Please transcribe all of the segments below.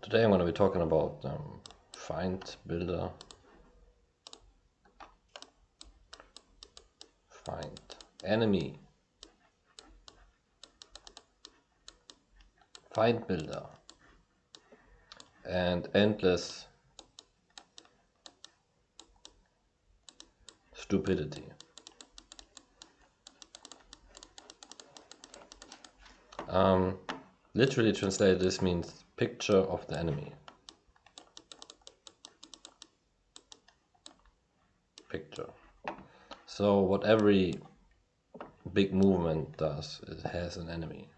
Today I'm going to be talking about feindbilder, find enemy, feindbilder, and endless stupidity. Literally translated, this means picture of the enemy. Picture. So what every big movement does, it has an enemy.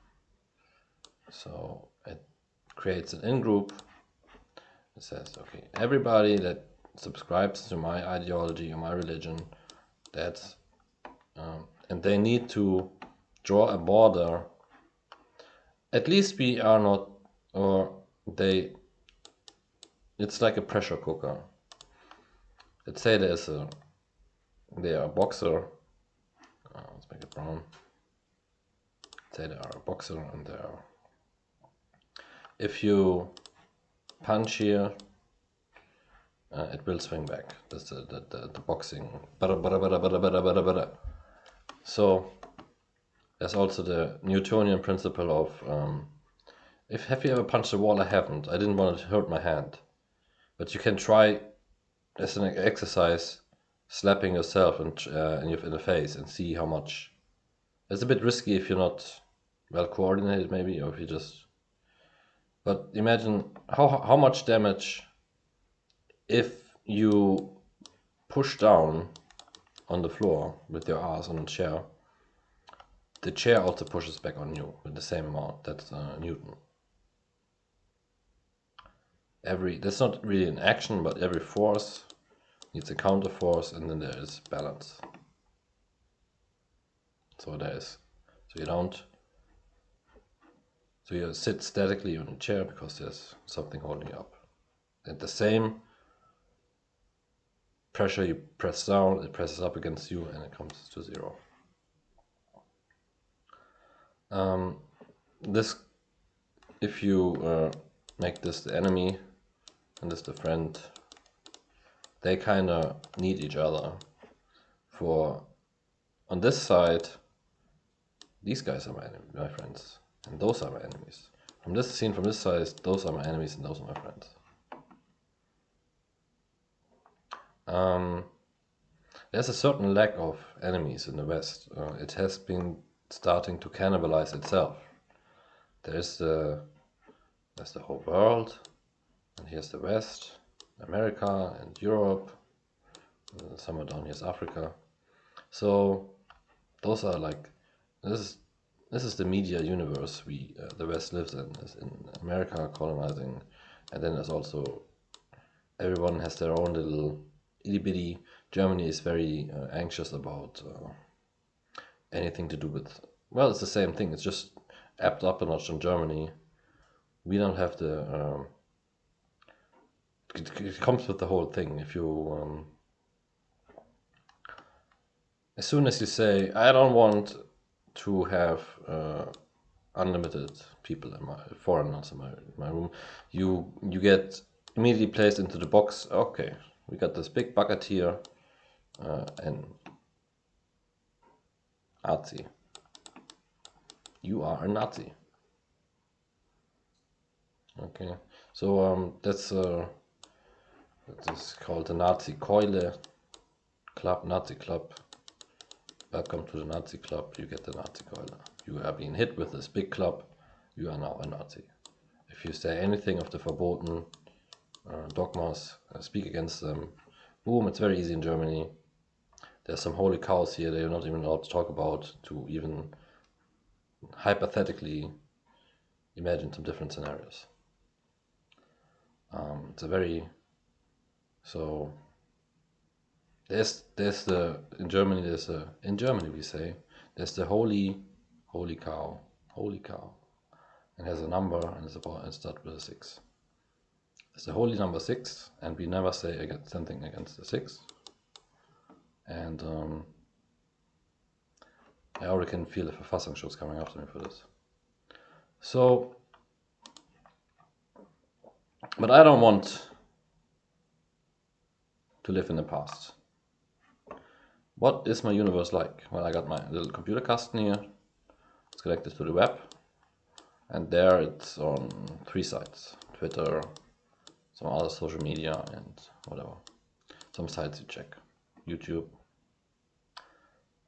So it creates an in-group. It says, okay, everybody that subscribes to my ideology or my religion, that's and they need to draw a border. At least we are not, or they, it's like a pressure cooker. Let's say they are a boxer. Let's make it brown. Say they are a boxer, and they are. If you punch here, it will swing back. That's the boxing. So there's also the Newtonian principle of have you ever punched a wall? I haven't. I didn't want to hurt my hand, but you can try as an exercise slapping yourself in the face and see how much. It's a bit risky if you're not well coordinated, maybe, or if you just. But imagine how much damage if you push down on the floor with your ass on a chair. The chair also pushes back on you with the same amount. That's Newton. That's not really an action, but every force needs a counter force, and then there is balance. So you sit statically on a chair because there's something holding you up. At the same pressure you press down, it presses up against you and it comes to zero. If you make this the enemy and this the friend, they kind of need each other. On this side, these guys are my friends, and those are my enemies. From this side, those are my enemies and those are my friends. There's a certain lack of enemies in the West. It has been starting to cannibalize itself. There's the whole world, and here's the West, America and Europe. Somewhere down here is Africa. So those are like this is the media universe the West lives in. Is in America colonizing, and then there's also everyone has their own little itty bitty. Germany is very anxious about anything to do with. Well, it's the same thing. It's just amped up a notch in Germany. We don't have the. It comes with the whole thing. If you as soon as you say, I don't want to have unlimited people foreigners in my room, you get immediately placed into the box. Okay, we got this big bucket here, and Nazi. You are a Nazi. Okay, so that's called the Nazi Keule Club, Nazi Club. Welcome to the Nazi Club. You get the Nazi Keule. You are being hit with this big club. You are now a Nazi. If you say anything of the verboten dogmas, speak against them, boom, it's very easy in Germany. There's some holy cows here that you're not even allowed to talk about, to even hypothetically imagine some different scenarios. It's a very so. In Germany we say there's the holy cow, and has a number and it starts with a 6. It's the holy number 6, and we never say something against the 6. And I already can feel the Verfassungsschutz coming after me for this. So But I don't want to live in the past. What is my universe like? Well, I got my little computer custom here. It's connected to the web. And there it's on 3 sites. Twitter, some other social media, and whatever. Some sites you check. YouTube.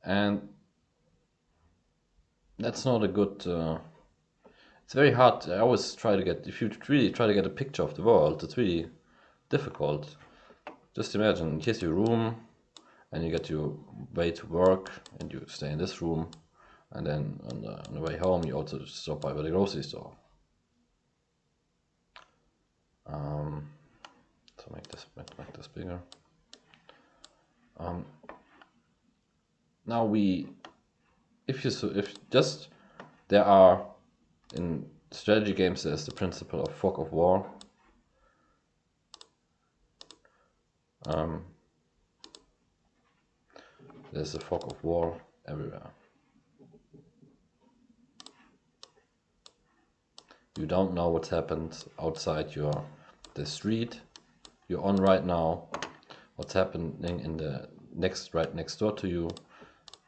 And that's not a good... it's very hard. I always try to get... If you really try to get a picture of the world, it's really difficult. Just imagine, here's your room, and you get your way to work, and you stay in this room, and then on the way home you also stop by the grocery store. So make this bigger. Now if just there are in strategy games there's the principle of fog of war. There's a fog of war everywhere. You don't know what's happened outside the street you're on right now. What's happening in the right next door to you.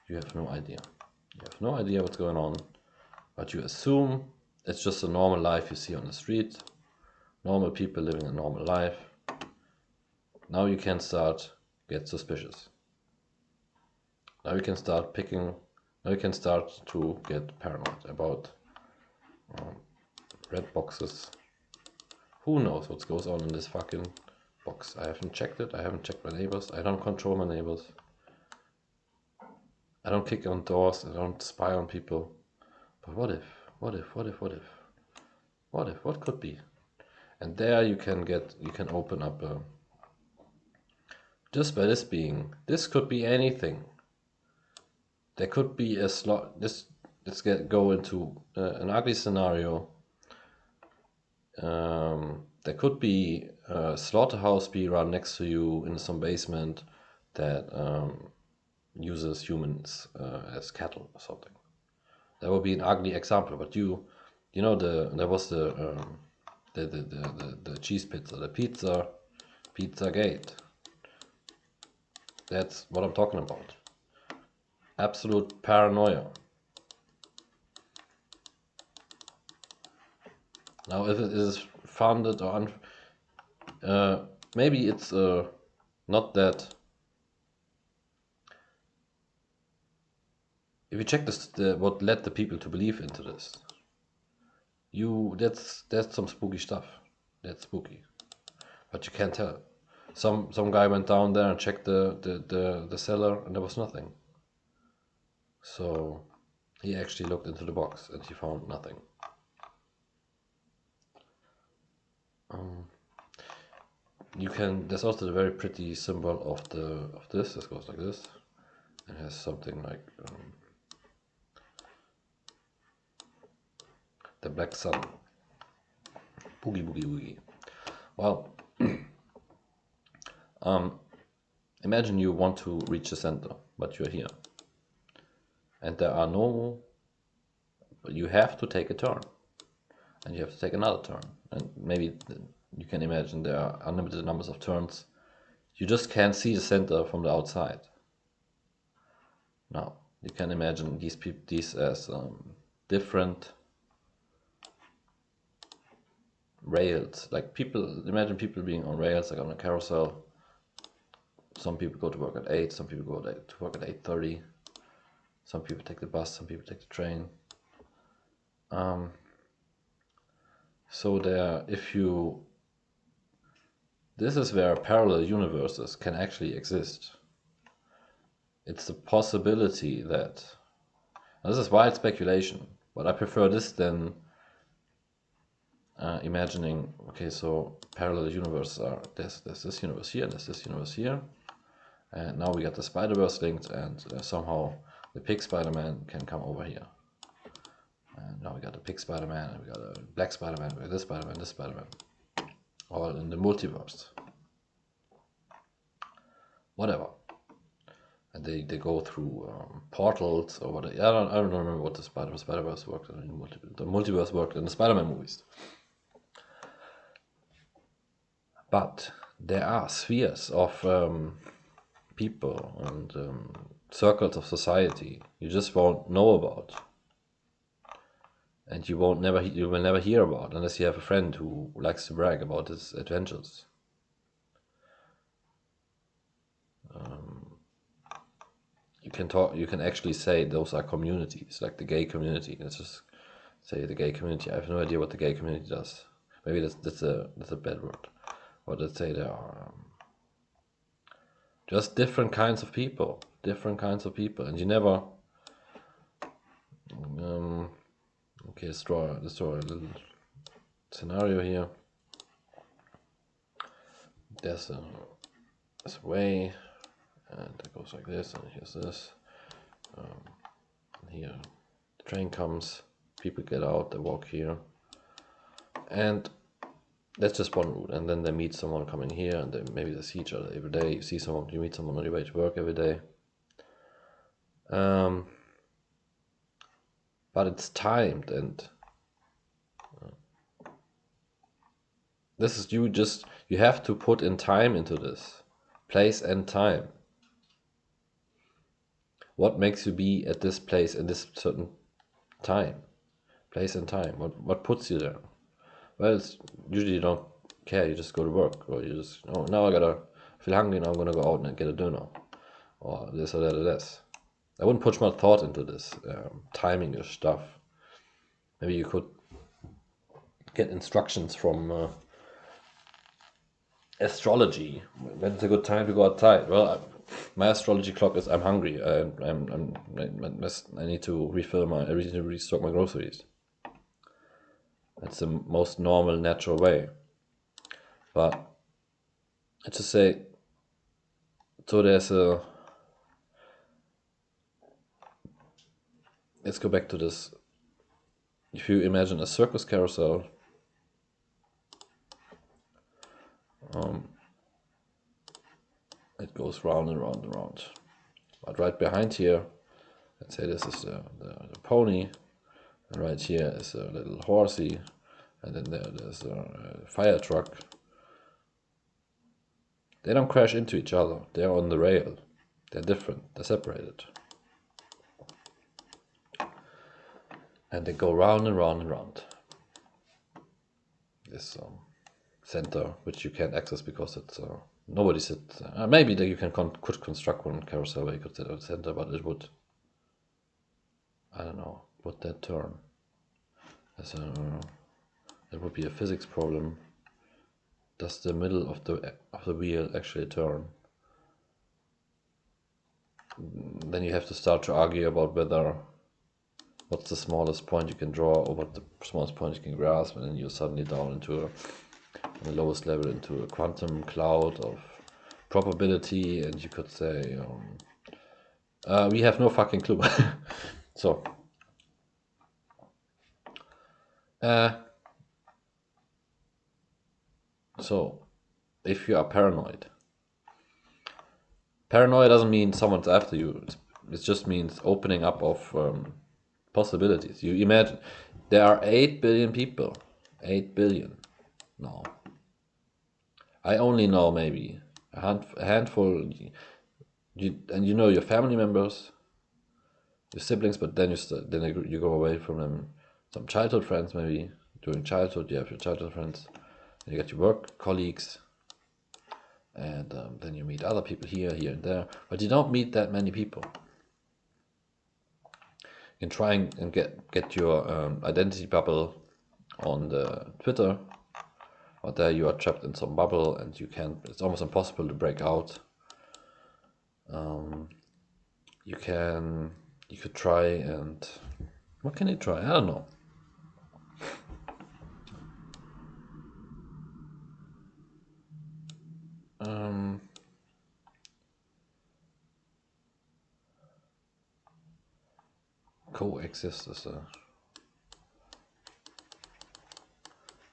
You have no idea. You have no idea what's going on, but you assume it's just a normal life you see on the street. Normal people living a normal life. Now you can get suspicious. Now you can start to get paranoid about red boxes. Who knows what goes on in this fucking box? I haven't checked it. I haven't checked my neighbors. I don't control my neighbors. I don't kick on doors. I don't spy on people. But what if? What could be? And there you can open up just by this could be anything. There could be a slot. Let's go into an ugly scenario. There could be a slaughterhouse be run next to you in some basement that uses humans as cattle or something. That would be an ugly example. But there was the cheese pizza, the pizza gate. That's what I'm talking about. Absolute paranoia. Now, if it is founded or maybe it's not that. If you check what led the people to believe into this, that's some spooky stuff. That's spooky, but you can't tell. Some guy went down there and checked the cellar, and there was nothing. So he actually looked into the box and he found nothing. There's also the very pretty symbol of this. This goes like this. It has something like the black sun. Boogie boogie boogie. Well, imagine you want to reach the center, but you're here, and you have to take a turn, and you have to take another turn, and maybe you can imagine there are unlimited numbers of turns. You just can't see the center from the outside. Now you can imagine these as different rails. Like imagine people being on rails, like on a carousel. Some people go to work at 8, some people go to work at 8:30. Some people take the bus, some people take the train. So this is where parallel universes can actually exist. It's the possibility that, this is wild speculation, but I prefer this than imagining, okay, so parallel universes are, there's this universe here, and there's this universe here, and now we got the Spider-Verse linked, and somehow the pig Spider-Man can come over here. And now we got a pig Spider-Man, and we got a black Spider-Man, we got this Spider-Man, all in the multiverse. Whatever. And they go through portals or whatever. I don't remember what the Spider-Verse worked in. The multiverse worked in the Spider-Man movies. But there are spheres of people and circles of society you just won't know about, and you will never hear about unless you have a friend who likes to brag about his adventures. You can actually say those are communities, like the gay community. Let's just say the gay community. I have no idea what the gay community does. Maybe that's a bad word. But let's say there are just different kinds of people, and you never. Okay, let's draw a little scenario here. There's a way, and it goes like this, and here's this. Here, the train comes, people get out, they walk here, and that's just one route. And then they meet someone coming here, and maybe they see each other every day. You meet someone on your way to work every day. But it's timed, and this is you have to put in time into this, place and time. What makes you be at this place in this certain time, place and time? What puts you there? Well, usually you don't care. You just go to work, or you just now I feel hungry. Now I'm gonna go out and get a dinner, or this or that or this. I wouldn't put much thought into this timing your stuff. Maybe you could get instructions from astrology. When's a good time to go outside? Well, my astrology clock is I'm hungry. I need to restock my groceries. That's the most normal, natural way. But let's just say, so let's go back to this. If you imagine a circus carousel, it goes round and round and round. But right behind here, let's say this is the pony, and right here is a little horsey, and then there's a fire truck. They don't crash into each other. They're on the rail. They're different. They're separated. And they go round and round and round. This center, which you can't access because it's nobody sits. Maybe that you could construct one carousel where you could sit at the center, but it would, I don't know, would that turn? That would be a physics problem. Does the middle of the wheel actually turn? Then you have to start to argue about what's the smallest point you can draw, or what the smallest point you can grasp, and then you're suddenly down into on the lowest level into a quantum cloud of probability, and you could say we have no fucking clue. So if you are paranoid doesn't mean someone's after you. It just means opening up of possibilities. You imagine there are 8 billion people. 8 billion. No. I only know maybe a handful. You know your family members, your siblings, but then you go away from them. Some childhood friends, maybe during childhood you have your childhood friends. And you get your work colleagues, and then you meet other people here and there, but you don't meet that many people. You can try and get your identity bubble on the Twitter, but there you are trapped in some bubble, and it's almost impossible to break out. You could try, and what can you try? I don't know. Coexist is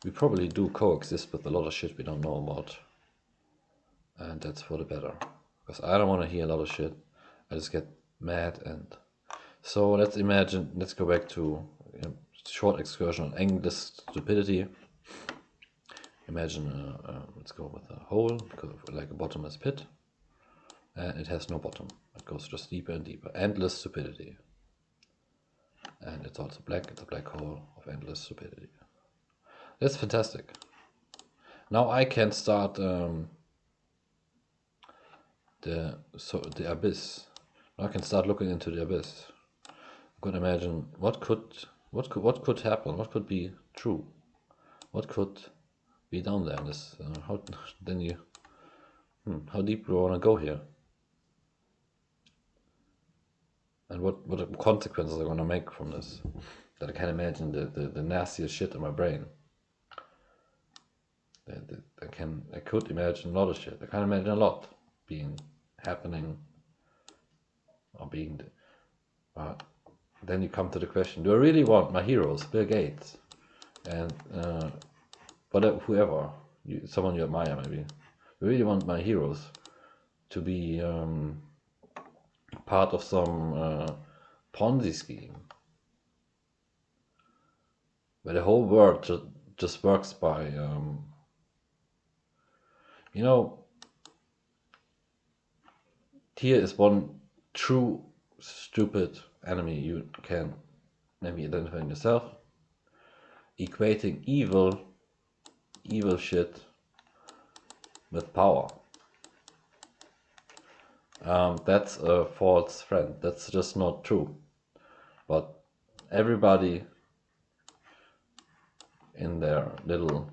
we probably do coexist with a lot of shit we don't know about, and that's for the better, because I don't want to hear a lot of shit. I just get mad. And so let's go back to short excursion on English stupidity. Imagine, let's go with a hole, like a bottomless pit, and it has no bottom. It goes just deeper and deeper. Endless stupidity. And it's also black. It's a black hole of endless stupidity. That's fantastic. Now I can start the abyss. Now I can start looking into the abyss. I could imagine what could happen. What could be true? What could be down there? This how then you how deep do you want to go here? And what consequences are going to make from this? That I can imagine the nastiest shit in my brain. I could imagine a lot of shit. I can imagine a lot being happening or being. Then you come to the question: do I really want my heroes, Bill Gates, and whoever, someone you admire maybe? Do I really want my heroes to be part of some Ponzi scheme where the whole world just works by here is one true stupid enemy you can maybe identify in yourself, equating evil shit with power. That's a false friend. That's just not true. But everybody in their little,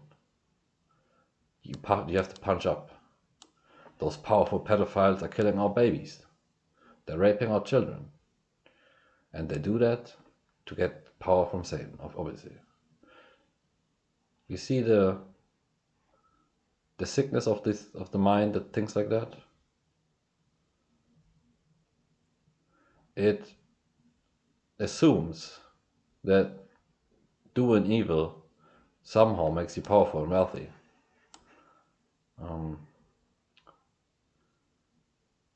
you have to punch up. Those powerful pedophiles are killing our babies. They're raping our children. And they do that to get power from Satan, obviously. You see the sickness of the mind that thinks like that? It assumes that doing evil somehow makes you powerful and wealthy.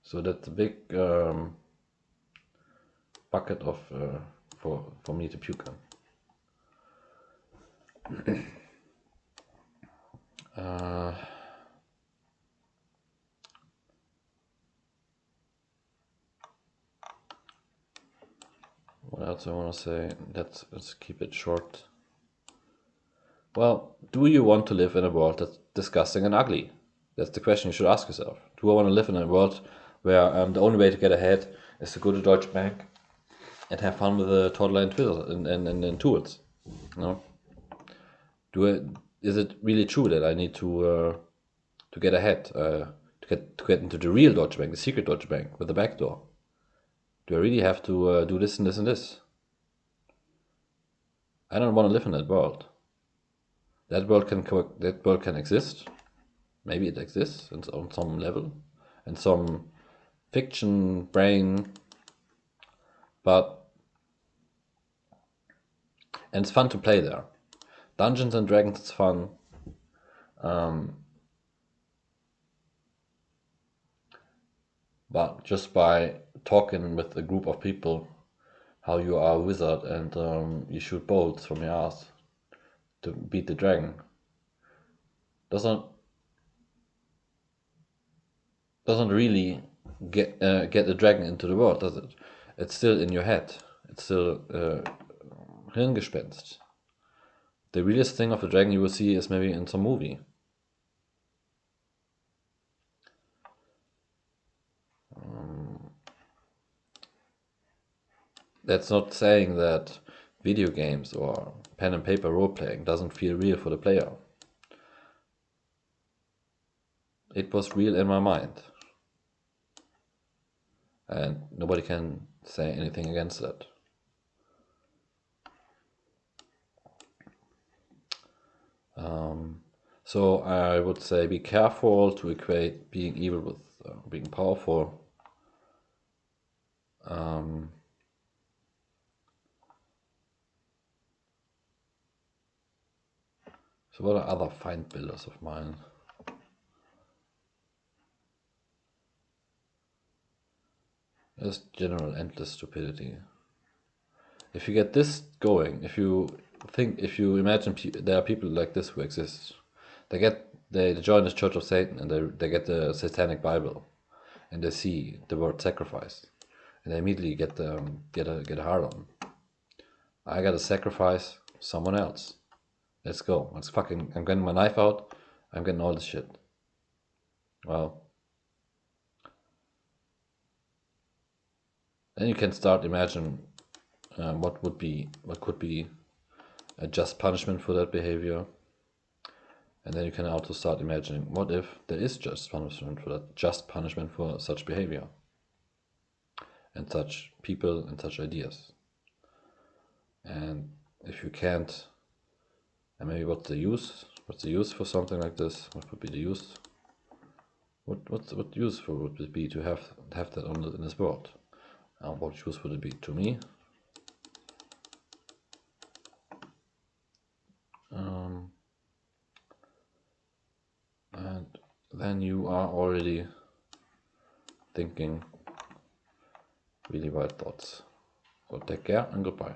So that's a big bucket of for me to puke on. What else I want to say? Let's keep it short. Well, do you want to live in a world that's disgusting and ugly? That's the question you should ask yourself. Do I want to live in a world where the only way to get ahead is to go to Deutsche Bank and have fun with a toddler and Twitter and tools? No. Is it really true that I need to get ahead, to get into the real Deutsche Bank, the secret Deutsche Bank with the back door? Do I really have to do this and this and this? I don't want to live in that world. That world can exist. Maybe it exists on some level, in some fiction brain, and it's fun to play there. Dungeons and Dragons is fun. But just by talking with a group of people, how you are a wizard and you shoot bolts from your ass to beat the dragon, doesn't really get the dragon into the world, does it? It's still in your head. It's still Hirngespenst. The realest thing of a dragon you will see is maybe in some movie. That's not saying that video games or pen and paper role playing doesn't feel real for the player. It was real in my mind. And nobody can say anything against that. So I would say be careful to equate being evil with being powerful. So what are other feindbilders of mine? There's general endless stupidity. If you get this going, if you imagine there are people like this who exist, they join the Church of Satan, and they get the Satanic Bible, and they see the word sacrifice, and they immediately get a hard on. I gotta sacrifice someone else. Let's go. I'm getting my knife out. I'm getting all this shit. Well, then you can start imagine what could be a just punishment for that behavior. And then you can also start imagining, what if there is just punishment for such behavior and such people and such ideas. And if you can't, and maybe what's the use for something like this? What would be the use? What useful would it be to have that in this world? What use would it be to me? And then you are already thinking really wild thoughts. So take care and goodbye.